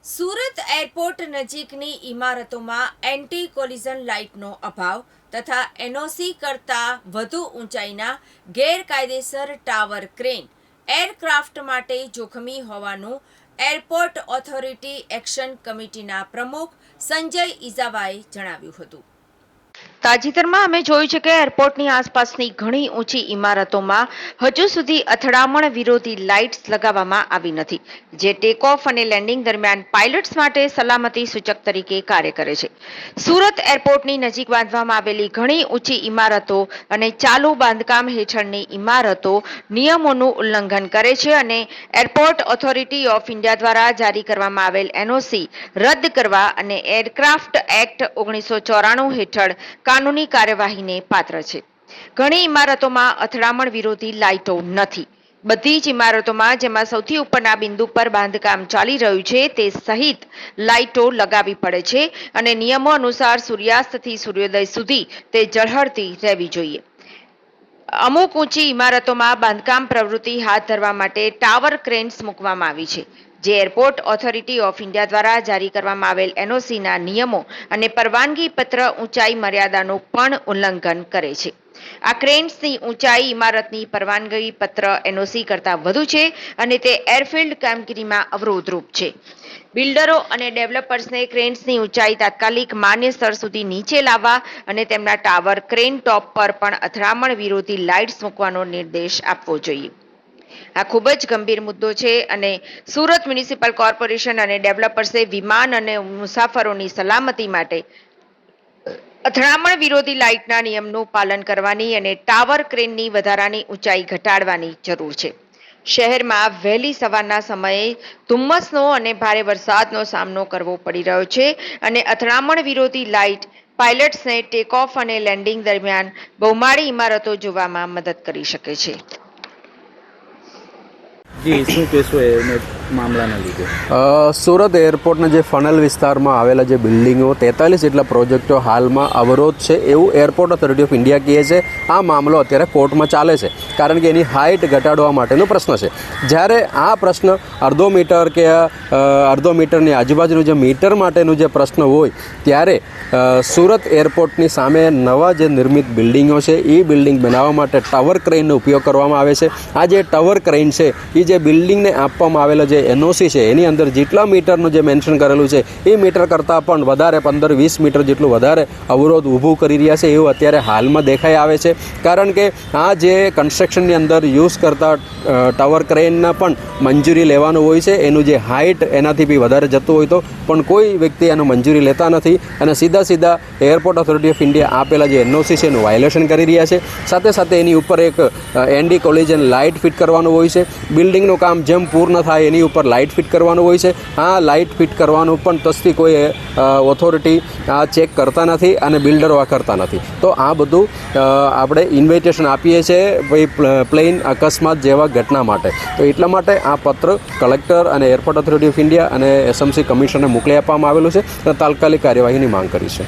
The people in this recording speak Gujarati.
સુરત એરપોર્ટ નજીકની ઇમારતોમાં એન્ટી કોલિઝન લાઇટનો અભાવ તથા એનઓસી કરતાં વધુ ઊંચાઈના ગેરકાયદેસર ટાવર ક્રેન એરક્રાફ્ટ માટે જોખમી હોવાનું એરપોર્ટ ઓથોરિટી એક્શન કમિટીના પ્રમુખ સંજય ઇઝાવાએ જણાવ્યું હતું। તાજેતરમાં અમે જોયું છે કે એરપોર્ટની આસપાસની ઘણી ઊંચી ઇમારતોમાં હજુ સુધી અથડામણ વિરોધી લાઇટ્સ લગાવવામાં આવી નથી, જે ટેક ઓફ અને લેન્ડિંગ દરમિયાન પાયલટ્સ માટે સલામતી સૂચક તરીકે કાર્ય કરે છે। સુરત એરપોર્ટની નજીક બાંધવામાં આવેલી ઘણી ઊંચી ઇમારતો અને ચાલુ બાંધકામ હેઠળની ઇમારતો નિયમોનું ઉલ્લંઘન કરે છે અને એરપોર્ટ ઓથોરિટી ઓફ ઇન્ડિયા દ્વારા જારી કરવામાં આવેલ એનઓસી રદ કરવા અને એરક્રાફ્ટ એક્ટ 1994 હેઠળ કાનૂની કાર્યવાહીને પાત્ર છે। ઘણી ઇમારતોમાં અથડામણ વિરોધી લાઇટો નથી। બધી જ ઇમારતોમાં, જેમાં સૌથી ઉપરના બિંદુ પર બાંધકામ ચાલી રહ્યું છે તે સહિત લાઇટો લગાવવી પડે છે અને નિયમો અનુસાર સૂર્યાસ્તથી સૂર્યોદય સુધી તે ઝળહળતી રહેવી જોઈએ। અમુક ઊંચી ઇમારતોમાં બાંધકામ પ્રવૃત્તિ હાથ ધરવા માટે ટાવર ક્રેન્સ મૂકવામાં આવી છે, જે એરપોર્ટ ઓથોરિટી ઓફ ઇન્ડિયા દ્વારા જારી કરવામાં આવેલ એનઓસીના નિયમો અને પરવાનગી પત્ર ઊંચાઈ મર્યાદાનું પણ ઉલ્લંઘન કરે છે। આ ક્રેન્સની ઊંચાઈ ઇમારતની પરવાનગી પત્ર એનઓસી કરતાં વધુ છે અને તે એરફિલ્ડ કામગીરીમાં અવરોધરૂપ છે। બિલ્ડરો અને ડેવલપર્સને ક્રેન્સની ઊંચાઈ તાત્કાલિક માન્ય સ્તર સુધી નીચે લાવવા અને તેમના ટાવર ક્રેન ટોપ પર પણ અથડામણ વિરોધી લાઇટ્સ મૂકવાનો નિર્દેશ આપવો જોઈએ। આ ખૂબ જ ગંભીર મુદ્દો છે અને સુરત મ્યુનિસિપલ કોર્પોરેશન અને ડેવલપર્સે વિમાન અને મુસાફરોની સલામતી માટે અથડામણ વિરોધી લાઇટના નિયમનું પાલન કરવાની અને ટાવર ક્રેનની વધારાની ઊંચાઈ ઘટાડવાની જરૂર છે। શહેરમાં વહેલી સવારના સમયે ધુમ્મસનો અને ભારે વરસાદનો સામનો કરવો પડી રહ્યો છે અને અથડામણ વિરોધી લાઇટ પાયલટ્સને ટેક ઓફ અને લેન્ડિંગ દરમિયાન બહુમાળી ઇમારતો જોવામાં મદદ કરી શકે છે। જી શું કહેશો એ મામલાના લીધે? સુરત એરપોર્ટના જે ફનલ વિસ્તારમાં આવેલા જે બિલ્ડિંગો 43 જેટલા પ્રોજેક્ટો હાલમાં અવરોધ છે એવું એરપોર્ટ ઓથોરિટી ઓફ ઇન્ડિયા કહે છે। આ મામલો અત્યારે કોર્ટમાં ચાલે છે, કારણ કે એની હાઇટ ઘટાડવા માટેનો પ્રશ્ન છે। જ્યારે આ પ્રશ્ન અડધો મીટર કે અડધો મીટરની આજુબાજુનું જે મીટર માટેનું જે પ્રશ્ન હોય, ત્યારે સુરત એરપોર્ટની સામે નવા જે નિર્મિત બિલ્ડિંગો છે એ બિલ્ડિંગ બનાવવા માટે ટાવર ક્રેનનો ઉપયોગ કરવામાં આવે છે। આ જે ટાવર ક્રેન છે એ જે બિલ્ડિંગને આપવામાં આવેલો જે એનઓસી છે એની અંદર જેટલા મીટરનું જે મેન્શન કરેલું છે એ મીટર કરતાં પણ વધારે 15-20 મીટર જેટલું વધારે અવરોધ ઊભું કરી રહ્યા છે એવું અત્યારે હાલમાં દેખાઈ આવે છે। કારણ કે આ જે કન્સ્ટ્રક્શનની અંદર યુઝ કરતા ટાવર ક્રેનના પણ મંજૂરી લેવાનું હોય છે, એનું જે હાઇટ એનાથી બી વધારે જતું હોય તો પણ કોઈ વ્યક્તિ એનું મંજૂરી લેતા નથી અને સીધા એરપોર્ટ ઓથોરિટી ઓફ ઇન્ડિયા આપેલા જે એનઓસી છે એનું વાયોલેશન કરી રહ્યા છે। સાથે સાથે એની ઉપર એક એન્ટી કોલિઝન લાઇટ ફિટ કરવાનું હોય છે। બિલ્ડિંગનું કામ જેમ પૂર્ણ થાય એની ઉપર લાઇટ ફિટ કરવાનું હોય છે। આ લાઇટ ફિટ કરવાનું પણ તસ્થી કોઈ ઓથોરિટી આ ચેક કરતા નથી અને બિલ્ડરો આ કરતા નથી। તો આ બધું આપણે ઇન્વિટેશન આપીએ છીએ ભાઈ પ્લેન અકસ્માત જેવા ઘટના માટે। તો એટલા માટે આ પત્ર કલેક્ટર અને એરપોર્ટ ઓથોરિટી ઓફ ઇન્ડિયા અને એસએમસી કમિશનરને મોકલી આપવામાં આવેલું છે અને તાત્કાલિક કાર્યવાહીની માંગ કરી છે।